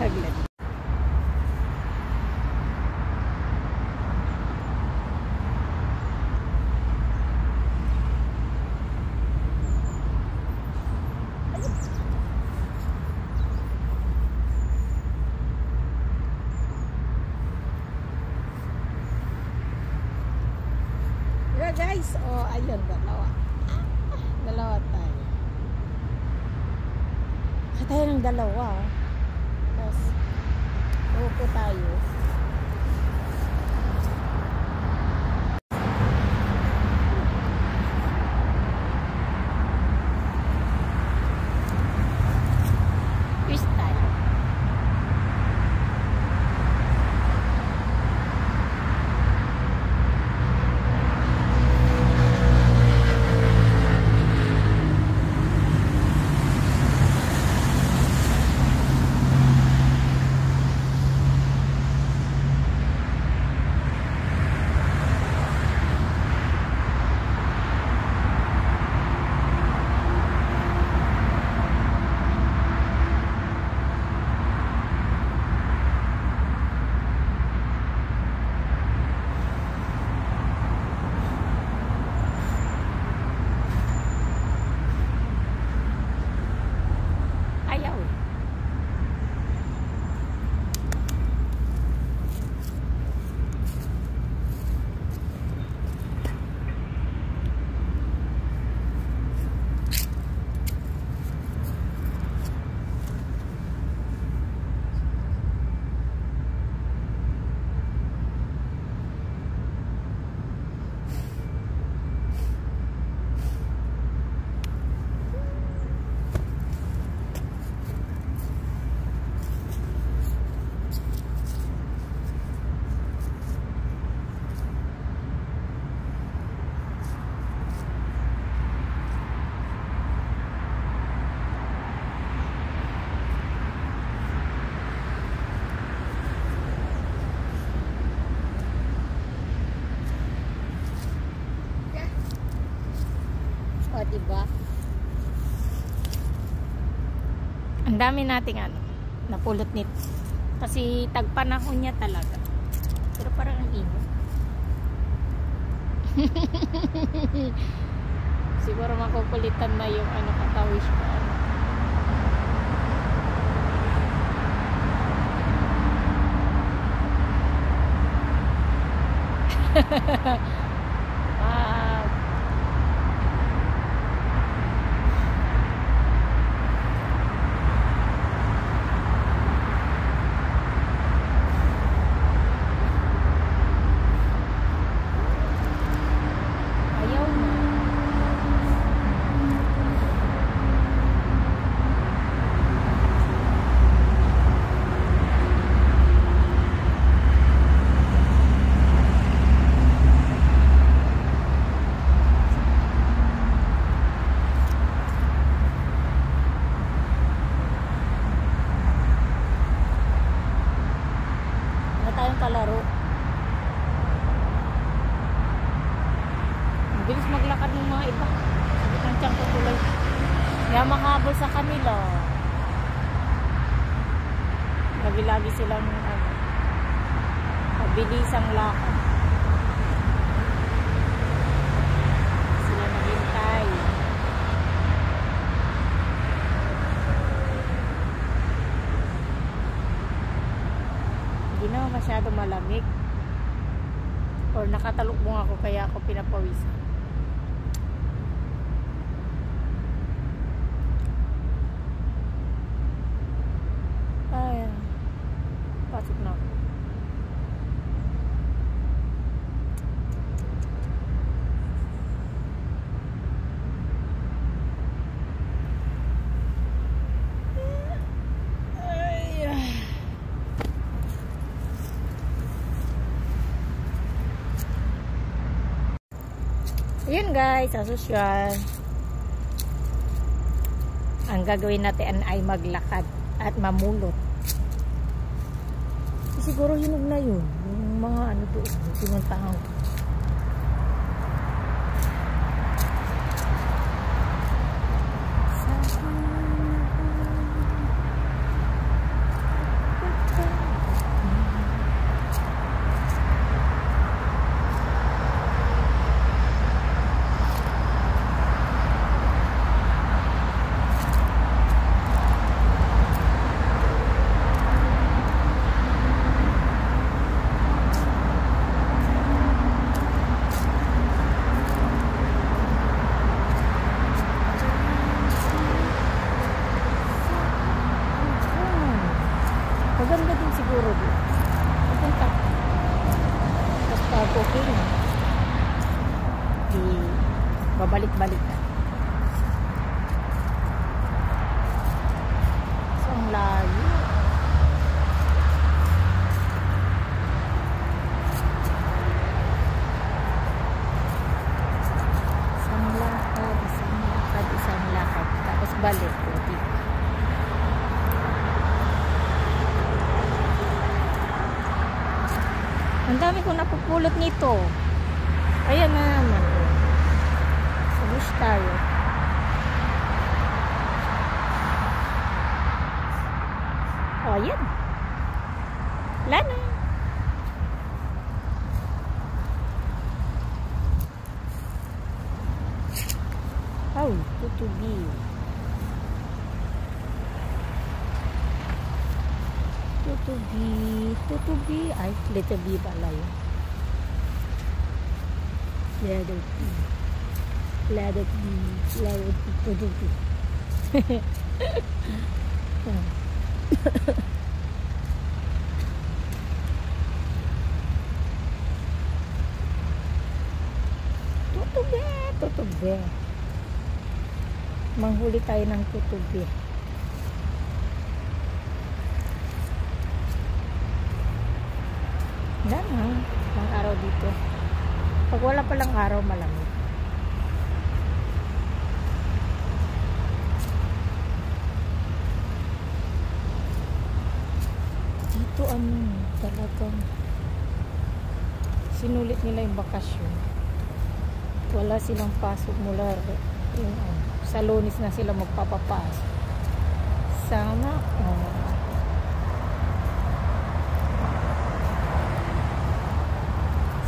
Haglit. Guys, ayun, dalawa tayo. Tayo ng dalawa. Tapos upo tayo. Twist tayo. diba? Ang dami nating napulot nito. Kasi tagpanahon niya talaga. Pero parang ang init. Siguro makukulitan na yung katawish ko. Ayaw na. Wala tayong kalaro. Bilis maglakad ng mga iba. Sabit ng tiyang tutuloy. Kaya makahabol sa kanila. Lagi-lagi silang mabilisang lakad. Sila naghintay. Hindi naman masyado malamig. Or nakatalukbong ako kaya ako pinapawisan. Ay, pasok na ako. Ayun guys, sa social. Ang gagawin natin ay maglakad at mamulot. Siguro hinog na yun. Yung mga doon. Pinuntahan ko. Maganda din siguro doon. Maganda. Tapos pag okay na, di babalik-balik na. So, ang layo. Isang lakad. Tapos balik. Ang dami ko napupulot nito. Ayan na naman. Sabos tayo. O, ayan. Wala na. Oh, tutubi. Tutubi. Ay, letter B pala yun. Letter B. Tutubi. Tutubi. Manghuli tayo ng tutubi. Lang araw dito. Pag wala palang araw, malamig. Dito talagang sinulit nila yung bakasyon. Wala silang pasok mula Yung, sa Lunes na sila magpapapasok. Sana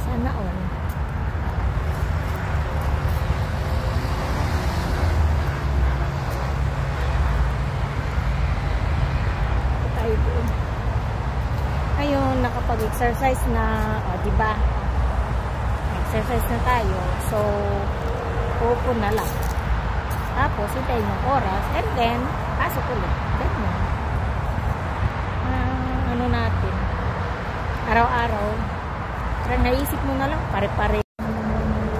sana all. Tayo doon. Ayun, nakapag-exercise na, diba? Exercise na tayo. So, upo na lang. Tapos, hintayin yung oras. And then, pasok ulit. Ganyan. Ano natin? Araw-araw. Pero naisip mo na lang, pare-pare.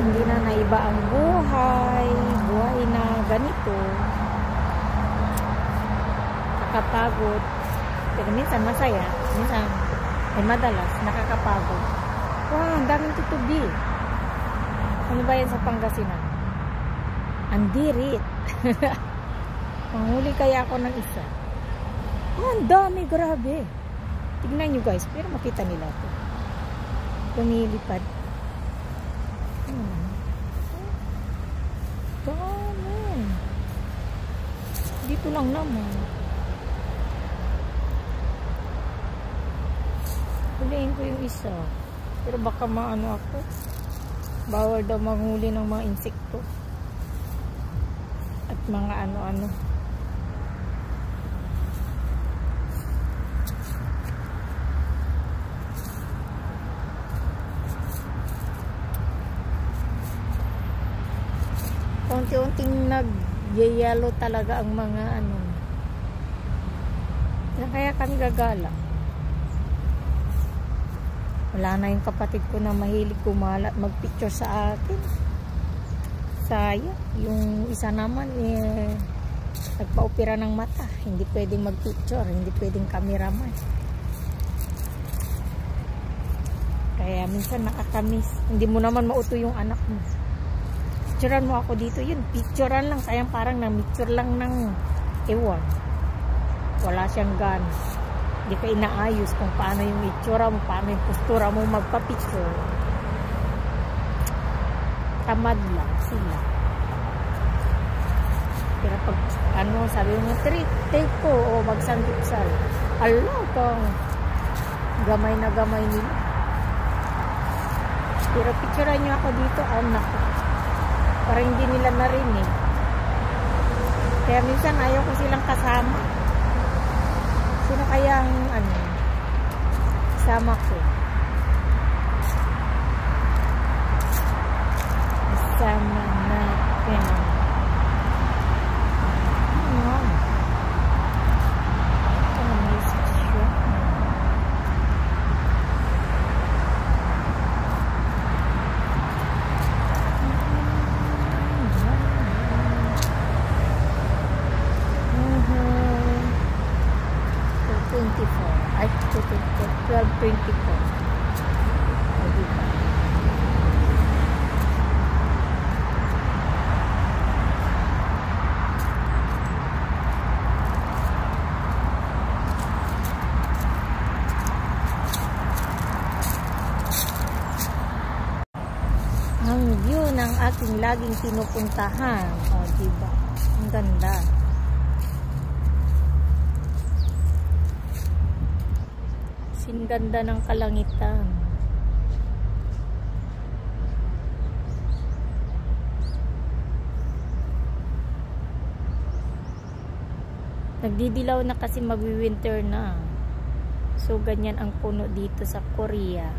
Hindi na naiba ang buhay. Buhay na ganito. Nakakapagod. Pero minsan masaya. Minsan, madalas, nakakapagod. Wow, ang daming tutubi. Ano ba yan sa Pangasinan? Andirit. Manghuli kaya ako ng isa. Ang dami, grabe. Tignan nyo guys, pero makita nila ito. Lumilipad. Dami. Dito lang naman. Huliin ko yung isa. Pero baka maano ako. Bawal daw manghuli ng mga insekto. At mga ano-ano. Unti-unting nag-yellow talaga ang mga ano. Kaya kami gagala. Wala na yung kapatid ko na mahilig kumalat mag-picture sa akin. Sayang. Yung isa naman nagpa-opera ng mata. Hindi pwedeng mag-picture. Hindi pwedeng cameraman. Kaya minsan nakakamiss. Hindi mo naman mauto yung anak mo. Picturean mo ako dito. Yun, picturean lang. Sayang parang na-picture lang ng ewan. Wala siyang gana. Hindi ka inaayos kung paano yung itsura mo, paano yung postura mo magpa-picture. Tamad lang sila. Pero pag ano, sabi mo, take ko o magsandipsal. Ala, kang gamay na gamay nila. Pero picturean nyo ako dito, anak. Parang hindi nila narinig. Kaya minsan ayaw ko silang kasama. Sino kayang ano, kasama ko? Kasama natin. Ay, 12:24. O, diba? Ang view ng aking laging pinupuntahan. O, diba? Ang ganda. Ang ganda ng kalangitan. Nagdidilaw na kasi magwi-winter na. So ganyan ang puno dito sa Korea.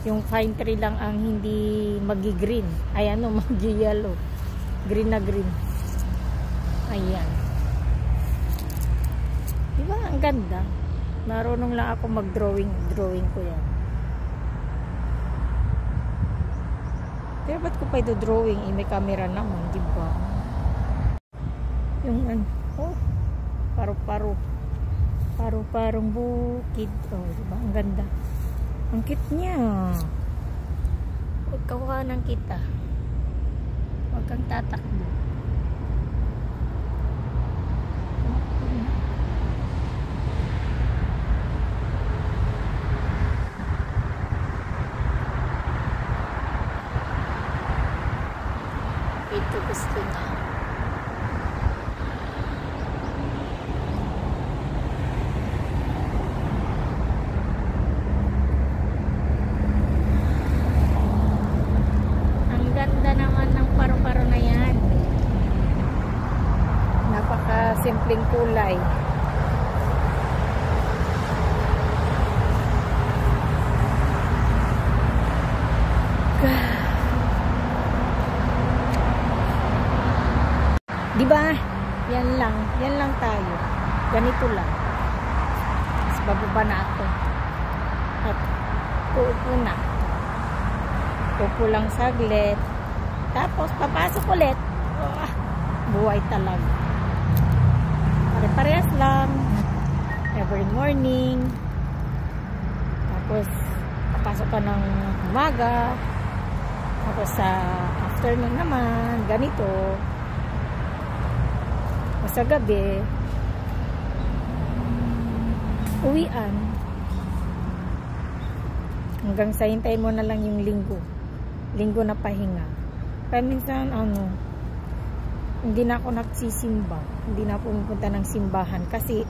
Yung pine tree lang ang hindi magi-green. Ay ano, magi-yellow. Green na green. Ayan. Diba? Ang ganda. Marunong lang ako mag-drawing ko yan. Pero ba't ko pa ito drawing? May camera naman, di ba? Yung oh, paru-parong bukid. Oh, di ba? Ang ganda. Ang cute niya. Huwag kawanan kita. Huwag kang tatakbo. Ito gusto simpleng kulay. Diba? Yan lang tayo. Ganito lang. Tapos bababa na ako. At uupo na. Uupo lang saglit. Tapos papasok ulit. Buhay talaga. Pare-parehas lang. Every morning. Tapos papasok ka ng umaga. Tapos sa afternoon naman, ganito. O sa gabi, uwian. Hanggang sa hintayin mo na lang yung linggo. Linggo na pahinga. Kaya minsan, hindi na ako nagsisimba. Hindi na pumunta ng simbahan. Kasi,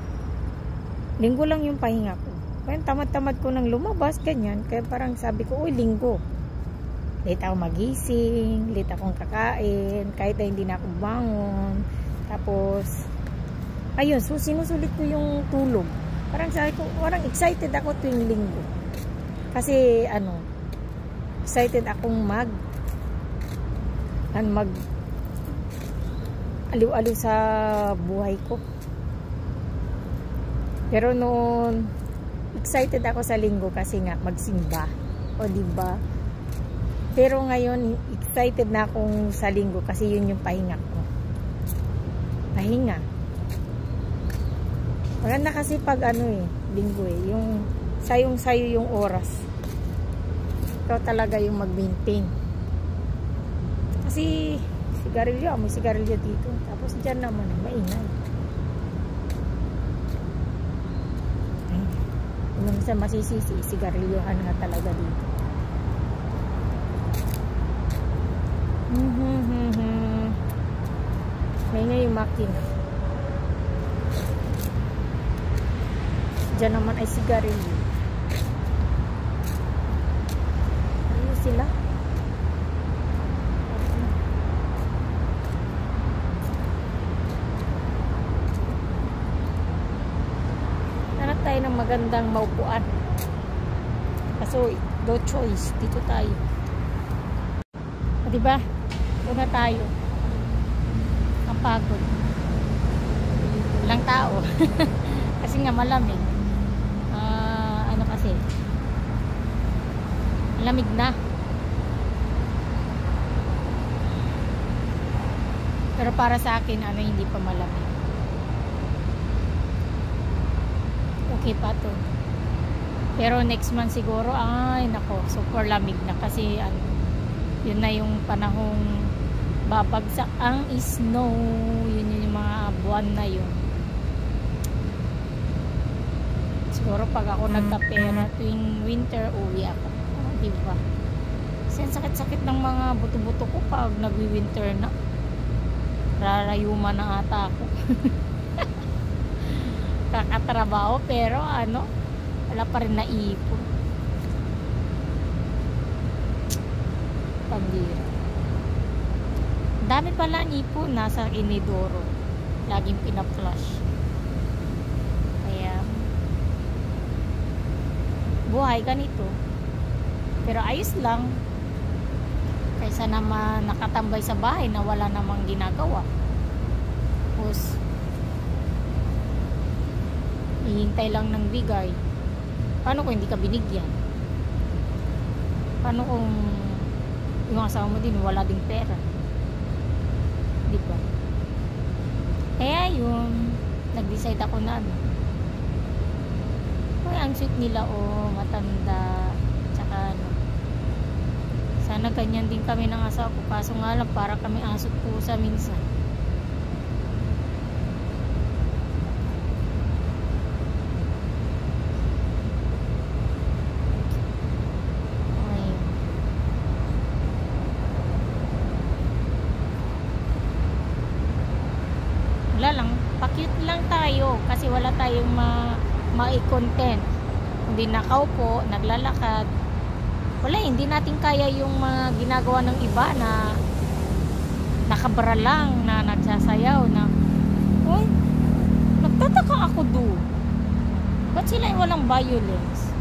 linggo lang yung pahinga ko. Kaya tamad-tamad ko nang lumabas, ganyan. Kaya parang sabi ko, uy, linggo. Late ako magising, late akong kakain, kahit na hindi na ako bangon. Tapos, ayun, so sinusulit ko yung tulog. Parang sabi ko, parang excited ako tuwing linggo. Kasi, excited akong mag aliw-aliw sa buhay ko. Pero noon, excited ako sa linggo kasi nga magsimba. O diba? Pero ngayon, excited na akong sa linggo kasi yun yung pahinga ko. Pahinga. Maganda kasi pag linggo yung sayong-sayo yung oras. Ikaw talaga yung mag-maintain. Kasi sigarilyo, may sigarilyo dito. Tapos dyan naman, maingay. Minsan masisisi, sigarilyohan nga talaga dito. Maingay yung makina. Diyan naman ay sigarilyo. Ayun sila. Hanap tayo ng magandang maupuan. Kaso, no choice. Dito tayo. Diba? Doon na tayo. Ang pagod. Walang tao. Kasi nga malamig. Kasi malamig na. Pero para sa akin, hindi pa malamig. Okay pa to. Pero next month siguro, nako, super lamig na. Kasi yun na yung panahong babagsak ang snow. Yun yung mga buwan na yun. Siguro pag ako nagkapera tuwing winter, uwi ako. Diba? Kasi ang sakit-sakit ng mga buto-buto ko pag nagwi-winter na. Rarayuma na ata ako. Kakatrabaho pero wala pa rin naipon. Pambira. Dami pala ang ipon nasa inidoro. Laging pinaplush. Kaya buhay ganito. Pero ayos lang. Kaysa naman nakatambay sa bahay na wala namang ginagawa. Tapos ihintay lang ng bigay. Paano kung hindi ka binigyan? Paano kung yung asawa mo din wala ding pera? Diba? Kaya yun, nag-decide ako na ang sweet nila matanda, tsaka sana ganyan din kami ng asawa ko, kaso nga lang para kami asot pusa minsan. Wala lang, pa-cute lang tayo kasi wala tayong ma-content. Hindi nakaupo, naglalakad. Wala, hindi natin kaya yung mga ginagawa ng iba na nakabara lang, na nagsasayaw na, uy, Ba't sila yung walang violence?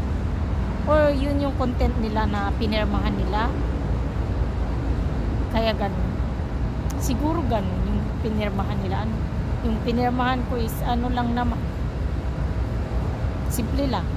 Or yun yung content nila na pinirmahan nila? Kaya ganun. Siguro ganun yung pinirmahan nila. Ano? Yung pinirmahan ko is ano lang naman. Simple lang.